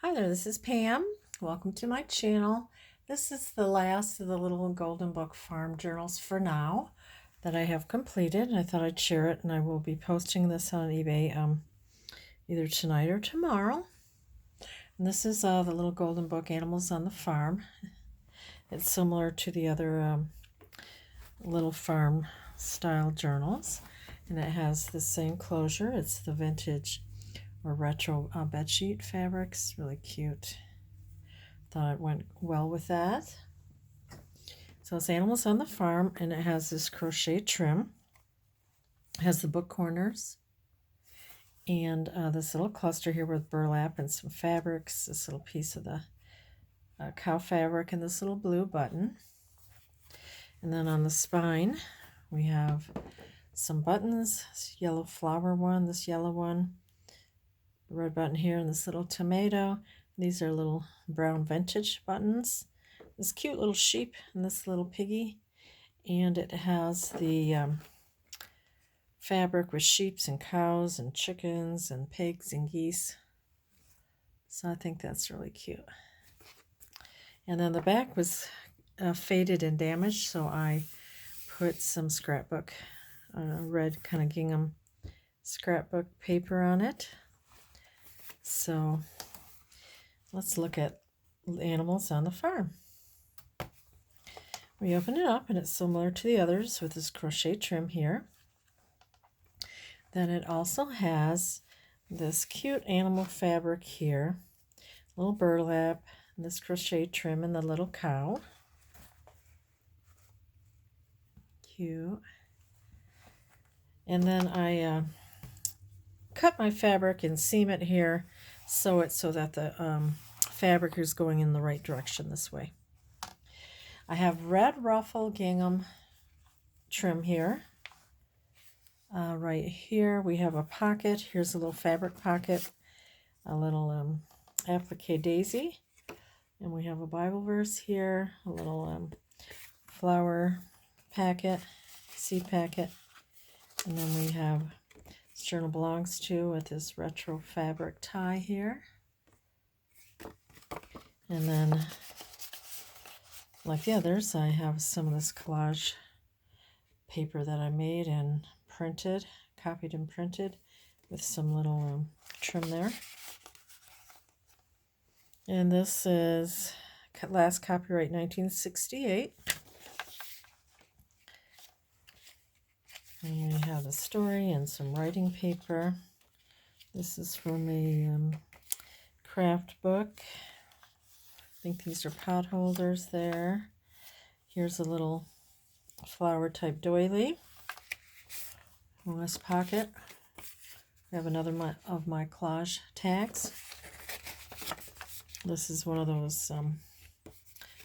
Hi there, this is Pam. Welcome to my channel. This is the last of the little Golden Book farm journals for now that I have completed. I thought I'd share it, and I will be posting this on eBay either tonight or tomorrow. And this is the little Golden Book Animals on the Farm. It's similar to the other little farm style journals, and it has the same closure. It's the vintage or retro bedsheet fabrics. Really cute. Thought it went well with that. So it's Animals on the Farm, and it has this crochet trim. It has the book corners and this little cluster here with burlap and some fabrics, this little piece of the cow fabric, and this little blue button. And then on the spine we have some buttons, this yellow flower one, this yellow one, the red button here, and this little tomato. These are little brown vintage buttons. This cute little sheep and this little piggy. And it has the fabric with sheeps and cows and chickens and pigs and geese. So I think that's really cute. And then the back was faded and damaged, so I put some scrapbook, red kind of gingham scrapbook paper on it. So let's look at Animals on the Farm. We open it up, and it's similar to the others with this crochet trim here. Then it also has this cute animal fabric here, little burlap, and this crochet trim, and the little cow. Cute. And then I cut my fabric and seam it here, sew it so that the fabric is going in the right direction this way. I have red ruffle gingham trim here. Right here we have a pocket. Here's a little fabric pocket, a little applique daisy, and we have a Bible verse here, a little flower packet, seed packet, and then we have this journal belongs to with this retro fabric tie here. And then, like the others, I have some of this collage paper that I made and printed, copied and printed, with some little trim there. And this is last copyright 1968. And we have a story and some writing paper. This is from a craft book. I think these are pot holders there. Here's a little flower type doily. In this pocket, I have another of my collage tags. This is one of those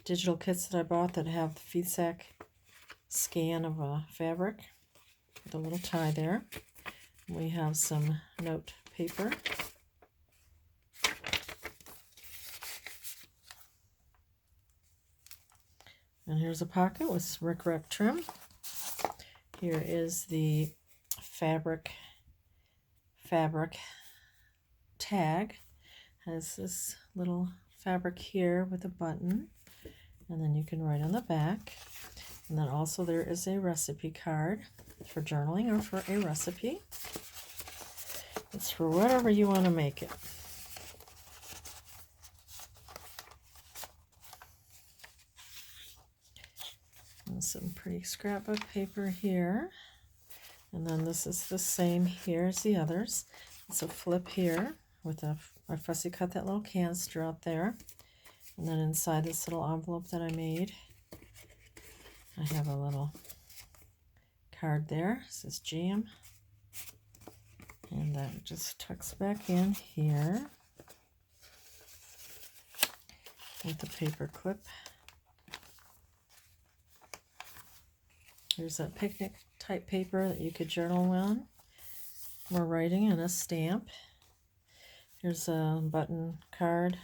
digital kits that I bought that have the FeedSac scan of a fabric with a little tie there. We have some note paper. And here's a pocket with rickrack trim. Here is the fabric tag. Has this little fabric here with a button, and then you can write on the back. And then also there is a recipe card for journaling or for a recipe. It's for whatever you want to make it. And some pretty scrapbook paper here. And then this is the same here as the others. It's a flip here with I fussy cut that little canister out there. And then inside this little envelope that I made, I have a little card there. It says jam. And that just tucks back in here with the paper clip. Here's that picnic type paper that you could journal on. More writing and a stamp. Here's a button card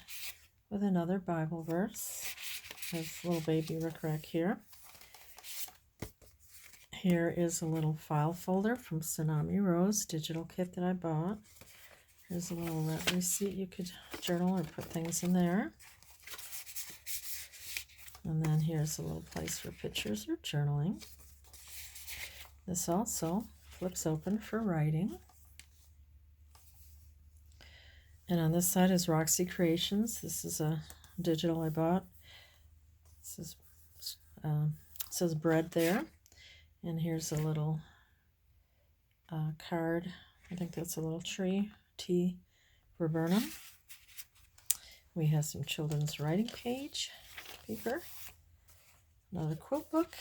with another Bible verse. There's a little baby rickrack here. Here is a little file folder from Tsunami Rose digital kit that I bought. Here's a little receipt. You could journal or put things in there. And then here's a little place for pictures or journaling. This also flips open for writing. And on this side is Roxy Creations. This is a digital I bought. This is says bread there. And here's a little card. I think that's a little tree, T. Viburnum. We have some children's writing page paper. Another quilt book.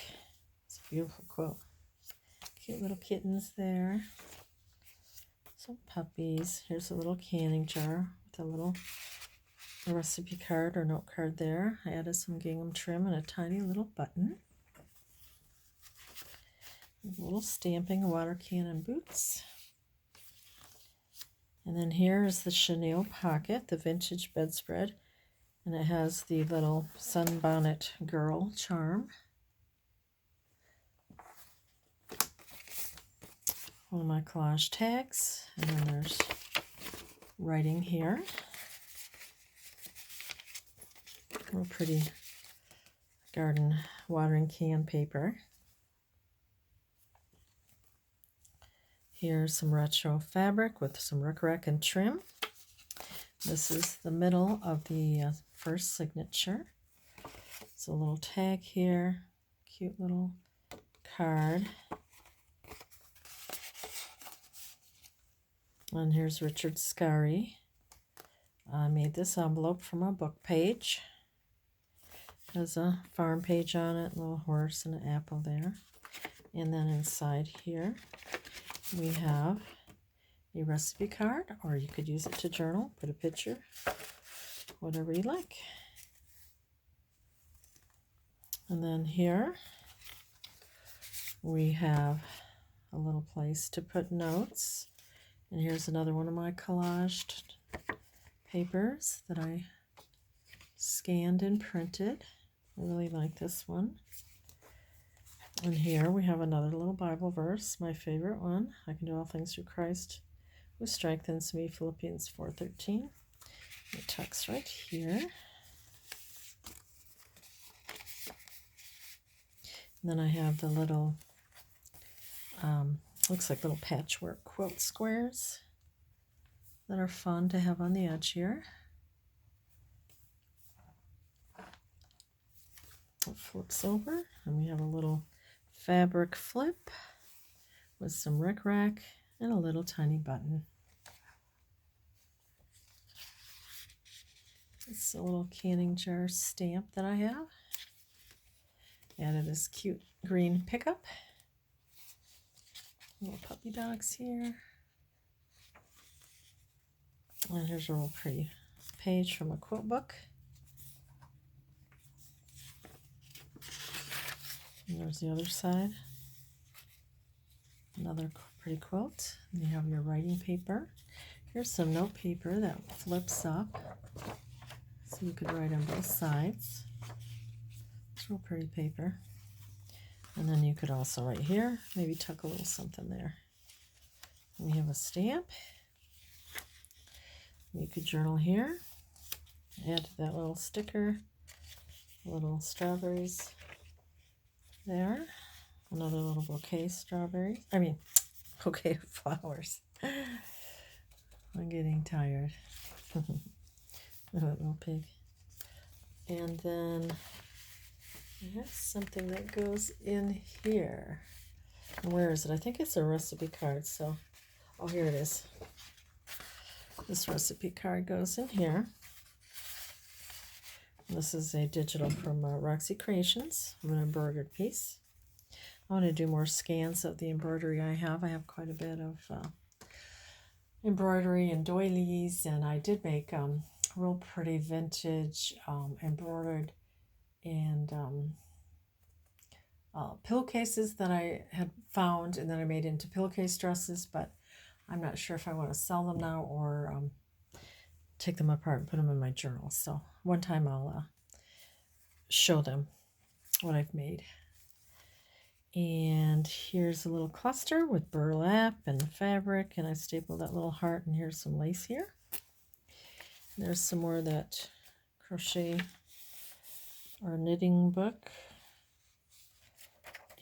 It's a beautiful quilt. Cute little kittens there. Some puppies. Here's a little canning jar with a little recipe card or note card there. I added some gingham trim and a tiny little button. A little stamping, a water can, and boots. And then here is the chenille pocket, the vintage bedspread. And it has the little sunbonnet girl charm. One of my collage tags. And then there's writing here. Real pretty garden watering can paper. Here's some retro fabric with some rickrack and trim. This is the middle of the first signature. It's a little tag here, cute little card. And here's Richard Scarry. I made this envelope from a book page. Has a farm page on it, a little horse and an apple there. And then inside here we have a recipe card, or you could use it to journal, put a picture, whatever you like. And then here we have a little place to put notes. And here's another one of my collaged papers that I scanned and printed. I really like this one. And here we have another little Bible verse, my favorite one. I can do all things through Christ who strengthens me, Philippians 4:13. It tucks right here. And then I have the little, looks like little patchwork quilt squares that are fun to have on the edge here. It flips over, and we have a little fabric flip with some rickrack and a little tiny button. It's a little canning jar stamp that I have. Added this cute green pickup. Little puppy dogs here. And here's a real pretty page from a quilt book. And there's the other side. Another pretty quilt. And you have your writing paper. Here's some note paper that flips up, so you could write on both sides. It's real pretty paper. And then you could also write here, maybe tuck a little something there. And we have a stamp. You could journal here. Add that little sticker, little strawberries there. Another little bouquet of strawberries. Bouquet of flowers. I'm getting tired. Little pig. And then I have something that goes in here. And where is it? I think it's a recipe card. So, oh, here it is. This recipe card goes in here. This is a digital from Roxy Creations, of an embroidered piece. I want to do more scans of the embroidery I have. I have quite a bit of embroidery and doilies, and I did make real pretty vintage embroidered and pillowcases that I had found, and then I made into pillowcase dresses, but I'm not sure if I want to sell them now or take them apart and put them in my journal. So one time I'll show them what I've made. And here's a little cluster with burlap and fabric, and I stapled that little heart, and here's some lace here. There's some more of that crochet or knitting book.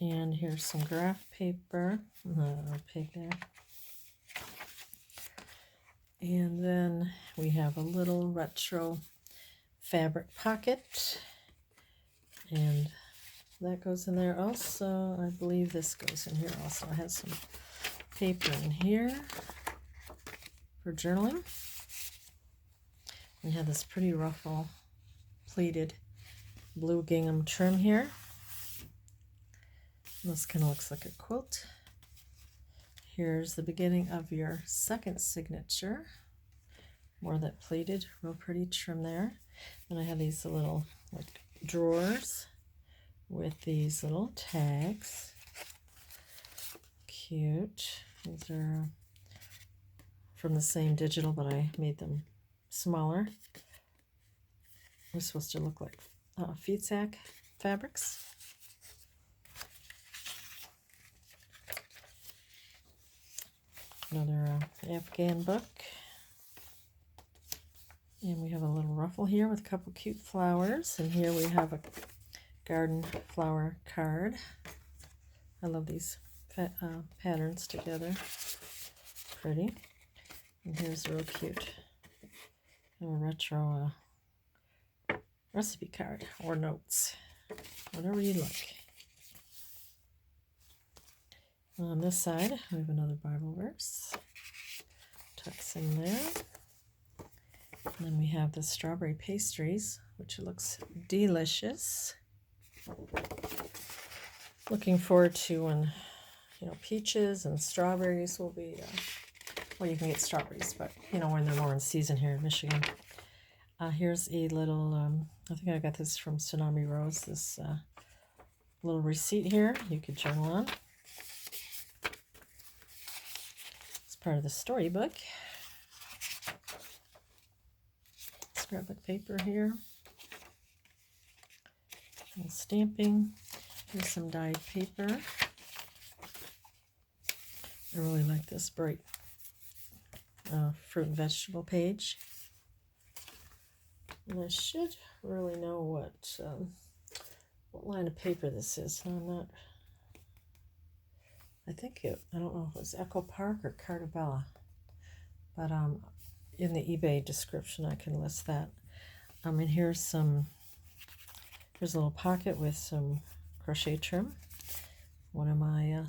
And here's some graph paper. Pig there. And then we have a little retro fabric pocket. And that goes in there also. I believe this goes in here also. It has some paper in here for journaling. We have this pretty ruffle pleated blue gingham trim here. This kind of looks like a quilt. Here's the beginning of your second signature. More of that pleated, real pretty trim there. And I have these little like drawers with these little tags. Cute. These are from the same digital, but I made them smaller. They're supposed to look like feed sack fabrics. Another Afghan book. And we have a little ruffle here with a couple cute flowers. And here we have a garden flower card. I love these patterns together. Pretty. And here's a real cute retro recipe card or notes. Whatever you like. On this side, we have another Bible verse. Tucks in there. And then we have the strawberry pastries, which looks delicious. Looking forward to when, peaches and strawberries will be, well, you can get strawberries, but, when they're more in season here in Michigan. Here's a little, I think I got this from Tsunami Rose, this little receipt here you could journal on. It's part of the storybook. Scrapbook paper here. A little stamping. Here's some dyed paper. I really like this bright fruit and vegetable page. And I should really know what line of paper this is. I'm not. I don't know if it was Echo Park or Cartabella, but in the eBay description I can list that. And here's a little pocket with some crochet trim. One of my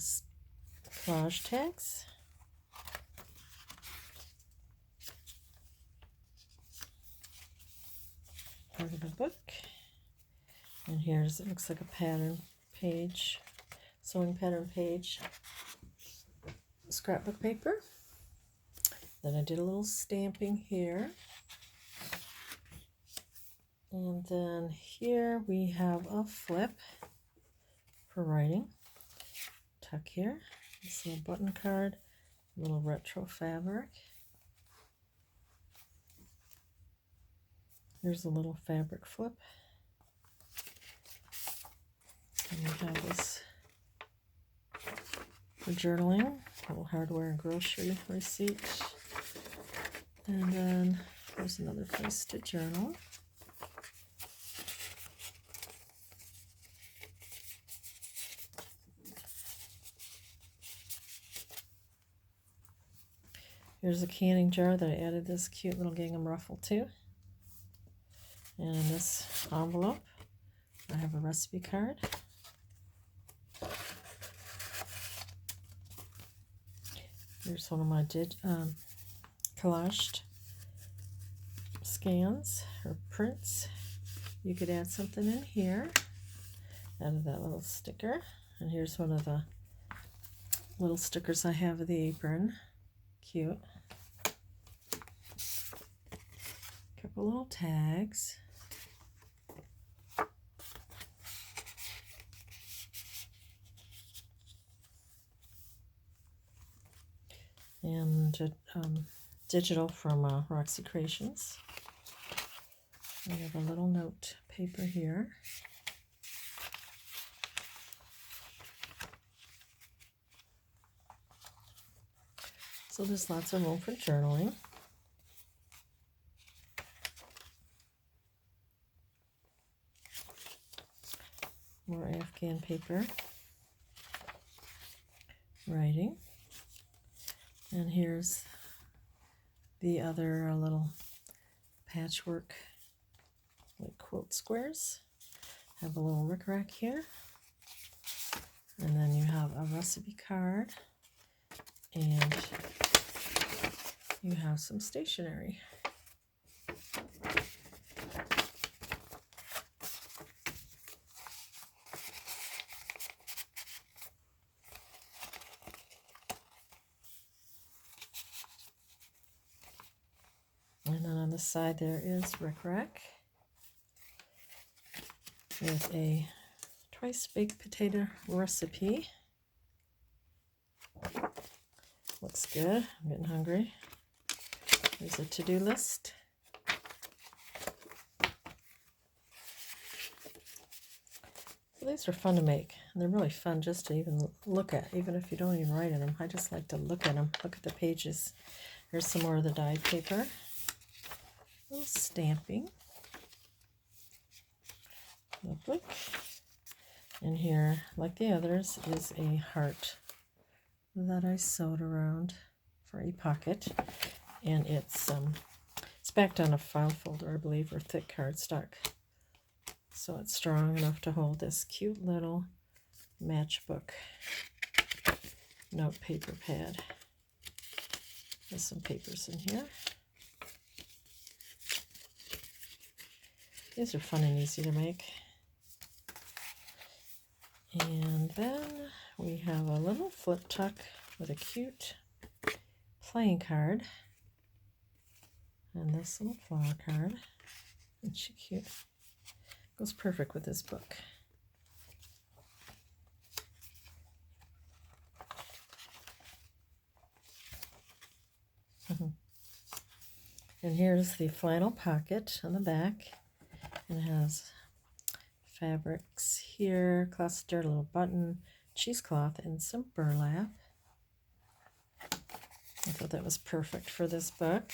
collage tags. Part of the book. And it looks like a pattern page, sewing pattern page, scrapbook paper. Then I did a little stamping here. And then here we have a flip for writing. Tuck here. This little button card, a little retro fabric. Here's a little fabric flip. And we have this for journaling, a little hardware and grocery receipt. And then there's another place to journal. Here's a canning jar that I added this cute little gingham ruffle to. And in this envelope, I have a recipe card. Here's one of my collaged scans or prints. You could add something in here. Added that little sticker. And here's one of the little stickers I have of the apron. Cute. Couple little tags. And digital from Roxy Creations. I have a little note paper here. So there's lots of room for journaling. More Afghan paper. Writing. And here's the other little patchwork like quote squares. Have a little rickrack here. And then you have a recipe card. And you have some stationery. And then on the side there is rickrack with a twice baked potato recipe. Looks good. I'm getting hungry. There's a to-do list. So these are fun to make. And they're really fun just to even look at, even if you don't even write in them. I just like to look at them, look at the pages. Here's some more of the dyed paper. A little stamping. Lovely. And here, like the others, is a heart that I sewed around for a pocket. And it's backed on a file folder, I believe, or thick cardstock. So it's strong enough to hold this cute little matchbook note paper pad. There's some papers in here. These are fun and easy to make. And then we have a little flip tuck with a cute playing card. And this little flower card. Isn't she cute? Goes perfect with this book. And here's the flannel pocket on the back. It has fabrics here, cluster, a little button, cheesecloth, and some burlap. I thought that was perfect for this book.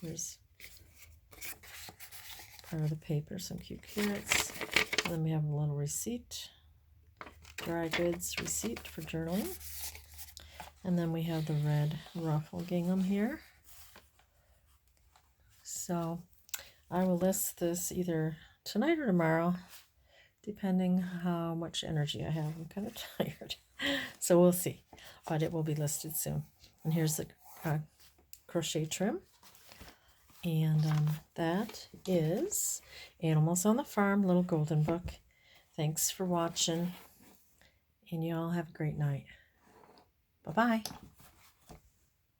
Here's part of the paper, some cute carrots. And then we have a little receipt, dry goods receipt for journaling. And then we have the red ruffle gingham here. So I will list this either tonight or tomorrow, depending how much energy I have. I'm kind of tired, so we'll see. But it will be listed soon. And here's the crochet trim. And that is Animals on the Farm, Little Golden Book. Thanks for watching, and you all have a great night. Bye-bye.